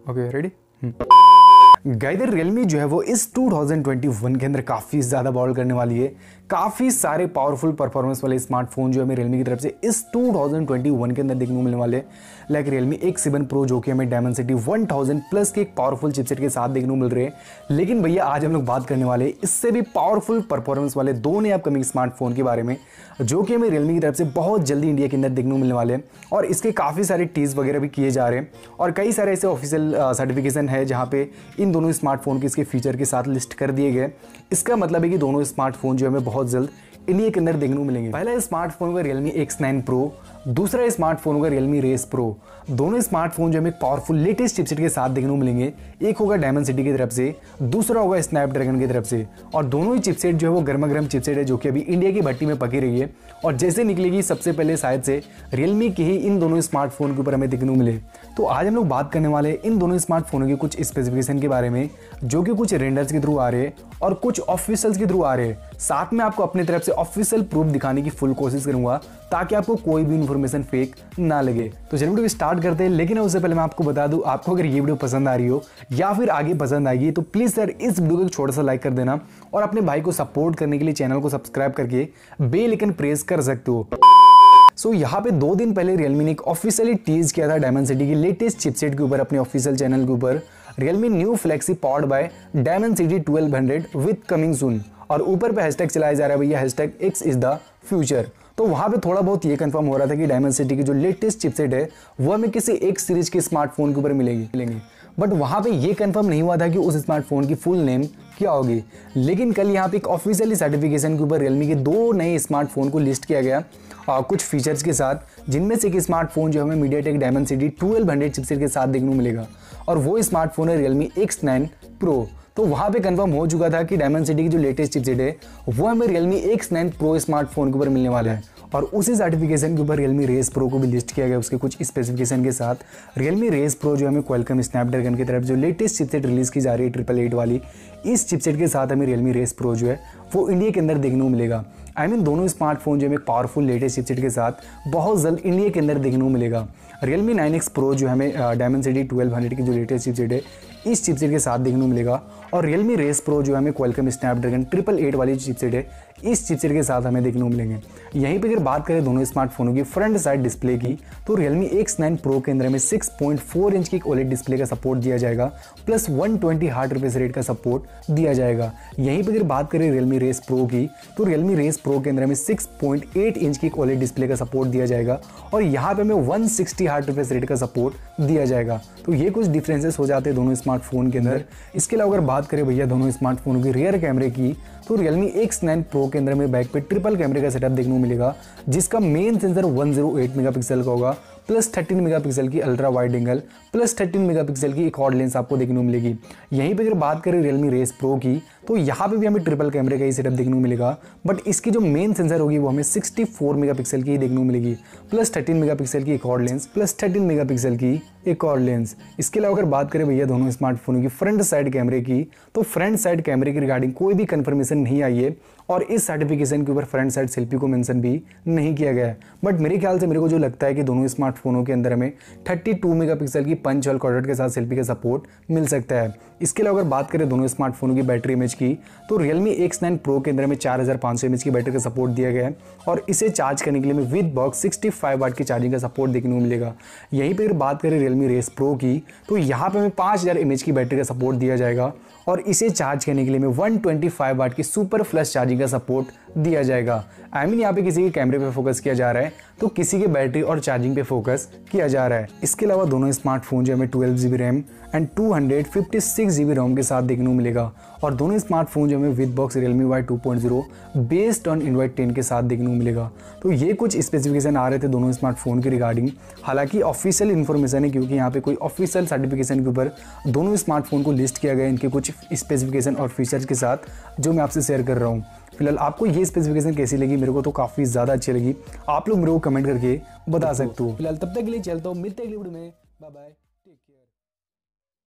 Okay ready. Guys Realme जो है वो इस 2021 के अंदर काफ़ी ज़्यादा बॉल करने वाली है। काफ़ी सारे पावरफुल परफॉर्मेंस वाले स्मार्टफोन जो हमें रियलमी की तरफ से इस 2021 के अंदर देखने को मिलने वाले, लाइक रियलमी X7 Pro जो कि हमें डायमेंसिटी 1000 प्लस के एक पावरफुल चिपसेट के साथ देखने को मिल रहे हैं। लेकिन भैया आज हम लोग बात करने वाले इससे भी पावरफुल परफॉर्मेंस वाले दो नए अपकमिंग स्मार्टफोन के बारे में, जो कि हमें रियलमी की तरफ से बहुत जल्दी इंडिया के अंदर देखने को मिलने वाले हैं। और इसके काफ़ी सारे टीज वगैरह भी किए जा रहे हैं और कई सारे ऐसे ऑफिशियल सर्टिफिकेशन है जहाँ पे इन दोनों स्मार्टफोन के इसके फीचर के साथ लिस्ट कर दिए गए। इसका मतलब है कि दोनों स्मार्टफोन जो हमें बहुत जल्द इंडिया के अंदर देखने को मिलेंगे। पहला स्मार्टफोन होगा रियलमी X9 Pro, दूसरा स्मार्टफोन होगा रियलमी रेस Pro। दोनों स्मार्टफोन जो हमें पावरफुल लेटेस्ट चिपसेट के साथ देखने को मिलेंगे। एक होगा डायमेंसिटी की तरफ से, दूसरा होगा स्नैपड्रैगन की तरफ से। और दोनों ही चिपसेट जो है वो गर्मा गर्म चिपसेट है जो कि अभी इंडिया की भट्टी में पकी रही है और जैसे निकलेगी सबसे पहले शायद से रियलमी के ही इन दोनों स्मार्टफोन के ऊपर हमें देखने को मिले। तो आज हम लोग बात करने वाले इन दोनों स्मार्टफोनों के कुछ स्पेसिफिकेशन के बारे में, जो कि कुछ रेंडर्स के थ्रू आ रहे हैं और कुछ ऑफिशियल्स के थ्रू आ रहे हैं। साथ में आपको अपनी तरफ से ऑफिशियल प्रूफ दिखाने की फुल कोशिश करूंगा ताकि आपको कोई भी इन्फॉर्मेशन फेक ना लगे। तो चलिए वीडियो स्टार्ट करते हैं। लेकिन उससे पहले मैं आपको बता दूं, आपको अगर ये वीडियो पसंद आ रही हो या फिर आगे पसंद आएगी तो प्लीज सर इस वीडियो को एक छोटा सा लाइक कर देना और अपने भाई को सपोर्ट करने के लिए चैनल को सब्सक्राइब करके बेल आइकन प्रेस कर सकते हो। सो यहाँ पे 2 दिन पहले रियलमी ने एक ऑफिशियली टीज किया था डायमेंसिटी की लेटेस्ट चिपसेट के ऊपर अपने ऑफिशियल चैनल के ऊपर, Realme new flexi powered by Dimensity 1200 with coming soon. और ऊपर पे हैशटैग चलाया जा रहा है भैया, hashtag X is the future। तो वहाँ पे थोड़ा बहुत ये कंफर्म हो रहा था कि डायमेंसिटी की जो लेटेस्ट चिपसेट है वो हमें किसी एक सीरीज के स्मार्टफोन के ऊपर मिलेंगे। बट वहाँ पे ये कंफर्म नहीं हुआ था कि उस स्मार्टफोन की फुल नेम क्या होगी। लेकिन कल यहाँ पे एक ऑफिशियली सर्टिफिकेशन के ऊपर रियलमी के 2 नए स्मार्टफोन को लिस्ट किया गया कुछ फीचर्स के साथ, जिनमें से एक स्मार्टफोन जो हमें मीडियाटेक डायमेंसिटी 1200 चिपसेट के साथ देखने को मिलेगा और वो स्मार्टफोन है रियलमी X9 Pro। तो वहाँ पे कंफर्म हो चुका था कि डायमेंसिटी की जो लेटेस्ट चिपसेट है वो हमें रियलमी X9 Pro स्मार्टफोन के ऊपर मिलने वाला है। और उसी सर्टिफिकेशन के ऊपर रियलमी रेस Pro को भी लिस्ट किया गया उसके कुछ स्पेसिफिकेशन के साथ। रियलमी रेस Pro जो हमें क्वालकॉम स्नैपड्रैगन की तरफ जो लेटेस्ट चिपसेट रिलीज की जा रही है 888 वाली, इस चिपसेट के साथ हमें रियलमी रेस Pro जो है वो इंडिया के अंदर देखने को मिलेगा। दोनों स्मार्टफोन जो हमें पावरफुल लेटेस्ट चिपसेट के साथ बहुत जल्द इंडिया के अंदर देखने को मिलेगा। रियलमी 9X Pro जो हमें डायमेंसिटी 1200 की जो लेटेस्ट चिपसेट है इस चिपसेट के साथ देखने को मिलेगा। और रियलमी रेस Pro जो हमें क्वालकॉम स्नैपड्रैगन 888 वाली चिपसेट है इस चिपसेट के साथ हमें देखने को मिलेंगे। यहीं पे अगर बात करें दोनों स्मार्टफोनों की फ्रंट साइड डिस्प्ले की, तो रियलमी X9 Pro के अंदर हमें 6.4 इंच की OLED डिस्प्ले का सपोर्ट दिया जाएगा प्लस 120 हार्ट रिफ्रेश रेट का सपोर्ट दिया जाएगा। यहीं पे अगर बात करें रियलमी रेस Pro की, तो रियलमी रेस Pro के अंदर हमें 6.8 इंच की OLED डिस्प्ले का सपोर्ट दिया जाएगा और यहाँ पे हमें 160 हार्ट रिफ्रेश रेट का सपोर्ट दिया जाएगा। तो ये कुछ डिफरेंसेस हो जाते हैं दोनों स्मार्टफोन के अंदर। इसके अलावा अगर बात करें भैया दोनों स्मार्टफोनों की रियर कैमरे की, तो रियलमी X9 Pro के अंदर हमें बैक पे ट्रिपल कैमरे का सेटअप देखने को मिलेगा, जिसका मेन सेंसर 108 मेगापिक्सल का होगा प्लस 13 मेगापिक्सल की ultra wide angle plus 13 megapixel की एक और लेंस आपको देखने को मिलेगी। यहीं पे अगर बात करें रियलमी रेस Pro की, तो यहाँ पे भी हमें ट्रिपल कैमरे का ही सेटअप देखने को मिलेगा, बट इसकी जो मेन सेंसर होगी वो हमें 64 मेगापिक्सल की ही देखने को मिलेगी प्लस 13 मेगापिक्सल की एक और लेंस प्लस 13 मेगापिक्सल की एक और लेंस। इसके अलावा अगर बात करें भैया दोनों स्मार्टफोनों की फ्रंट साइड कैमरे की, तो फ्रंट साइड कैमरे की रिगार्डिंग कोई भी कंफर्मेशन नहीं आई है और इस सर्टिफिकेशन के ऊपर फ्रंट साइड सेल्फी को मेंशन भी नहीं किया गया है। बट मेरे ख्याल से मेरे को जो लगता है कि दोनों स्मार्टफोनों के अंदर हमें 32 मेगापिक्सल की पंच होल क्वाड्रेंट के साथ सेल्फी का सपोर्ट मिल सकता है। इसके अलावा अगर बात करें दोनों स्मार्टफोनों की बैटरी इमेज की, तो रियलमी X9 Pro के अंदर हमें 4500 mAh की बैटरी का सपोर्ट दिया गया है और इसे चार्ज करने के लिए हमें विद बॉक्स 65 वाट की चार्जिंग का सपोर्ट देखने को मिलेगा। यहीं पर अगर बात करें रियलमी रेस Pro की, तो यहाँ पे हमें 5000 mAh की बैटरी का सपोर्ट दिया जाएगा और इसे चार्ज करने के लिए हमें 125 वाट की सुपर फ्लश चार्जिंग का सपोर्ट दिया जाएगा। यहाँ पे किसी के कैमरे पे फोकस किया जा रहा है तो किसी के बैटरी और चार्जिंग पे फोकस किया जा रहा है। इसके अलावा दोनों स्मार्टफोन जो हमें 12GB रैम एंड 256GB रोम के साथ देखने को मिलेगा और दोनों स्मार्टफोन जो हमें with box Realme Y 2.0 based on Android 10 के साथ देखने को मिलेगा। तो ये कुछ स्पेसिफिकेशन आ रहे थे दोनों स्मार्टफोन की रिगार्डिंग। हालांकि ऑफिशियल इन्फॉर्मेशन है क्योंकि यहाँ पे कोई ऑफिशियल सर्टिफिकेशन के ऊपर दोनों स्मार्टफोन को लिस्ट किया गया इनके कुछ स्पेसिफिकेशन और फीचर्स के साथ, जो मैं आपसे शेयर कर रहा हूँ। फिलहाल आपको ये स्पेसिफिकेशन कैसी लगी? मेरे को तो काफ़ी ज़्यादा अच्छी लगी। आप लोग मेरे को कमेंट करके बता सकते हो। फिलहाल तब तक के लिए चलता हूँ, मिलते हैं अगली वीडियो में। Bye bye.